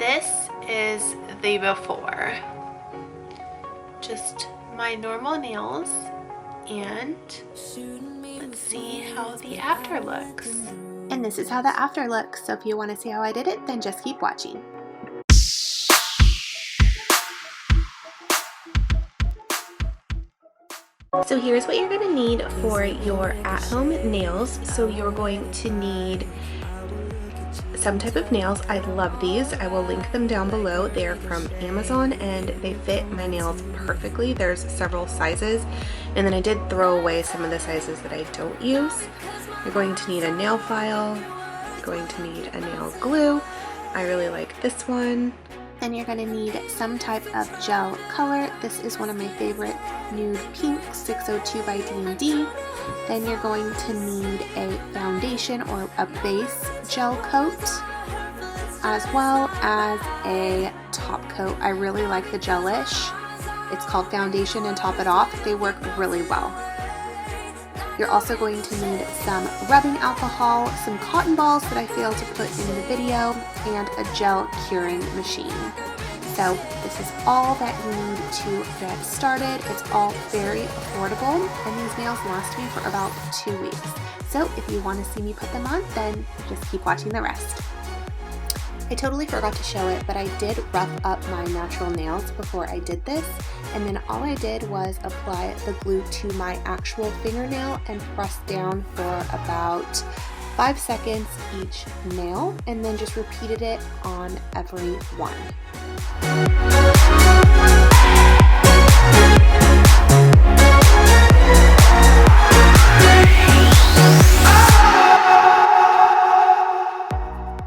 this is the before. Just my normal nails, and let's see how the after looks. And this is how the after looks, so if you want to see how I did it, then just keep watching. So here's what you're going to need for your at-home nails. So you're going to need some type of nails. I love these. I will link them down below. They're from Amazon and they fit my nails perfectly. There's several sizes, and then I did throw away some of the sizes that I don't use. You're going to need a nail file. You're going to need a nail glue. I really like this one. Then you're going to need some type of gel color. This is one of my favorite, nude pink 602 by D&D. Then you're going to need a foundation or a base gel coat, as well as a top coat. I really like the gelish. It's called Foundation and Top It Off. They work really well. You're also going to need some rubbing alcohol, some cotton balls that I failed to put in the video, and a gel curing machine. So this is all that you need to get started. It's all very affordable, and these nails last me for about 2 weeks. So if you want to see me put them on, then just keep watching the rest. I totally forgot to show it, but I did rough up my natural nails before I did this, and then all I did was apply the glue to my actual fingernail and press down for about 5 seconds each nail, and then just repeated it on every one.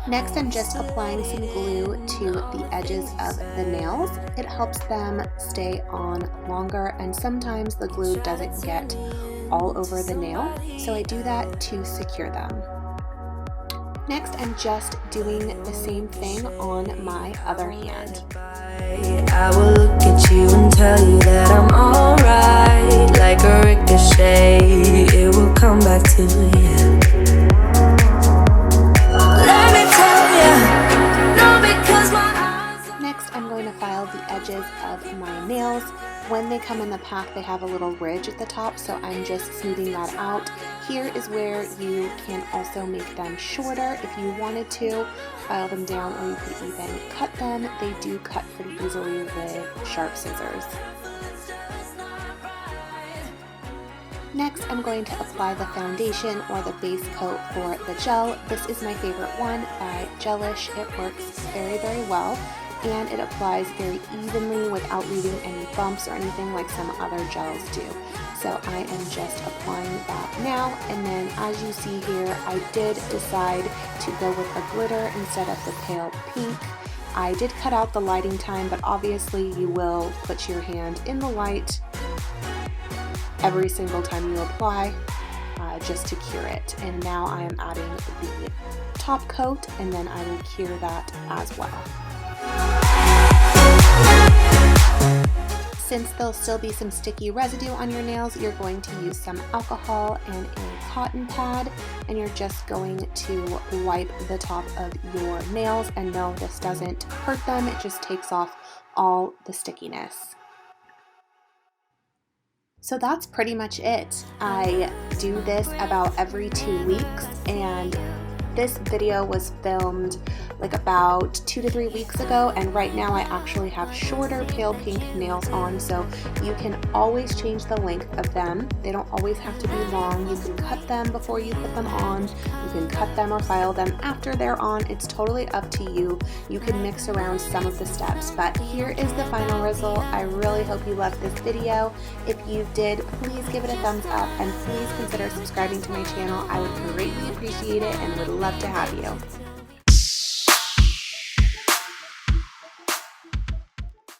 Next, I'm just applying some glue to the edges of the nails. It helps them stay on longer, and sometimes the glue doesn't get all over the nail, so I do that to secure them. Next, I'm just doing the same thing on my other hand. I will look at you and tell you that I'm alright. Like a ricochet, it will come back to you. Let me tell you, no, because my eyes. Next, I'm going to file the edges of my nails. When they come in the pack, they have a little ridge at the top, so I'm just smoothing that out. Here is where you can also make them shorter if you wanted to. File them down, or you could even cut them. They do cut pretty easily with sharp scissors. Next, I'm going to apply the foundation or the base coat for the gel. This is my favorite one by Gelish. It works very, very well, and it applies very evenly without leaving any bumps or anything like some other gels do. So I am just applying that now, and then as you see here, I did decide to go with a glitter instead of the pale pink. I did cut out the lighting time, but obviously you will put your hand in the light every single time you apply, just to cure it. And now I am adding the top coat, and then I will cure that as well. Since there'll still be some sticky residue on your nails, you're going to use some alcohol and a cotton pad, and you're just going to wipe the top of your nails. And no, this doesn't hurt them, it just takes off all the stickiness. So that's pretty much it. I do this about every 2 weeks, and this video was filmed like about 2 to 3 weeks ago, and right now I actually have shorter pale pink nails on, so you can always change the length of them. They don't always have to be long. You can cut them before you put them on. You can cut them or file them after they're on. It's totally up to you. You can mix around some of the steps, but here is the final result. I really hope you loved this video. If you did, please give it a thumbs up, and please consider subscribing to my channel. I would greatly appreciate it and would love to have you.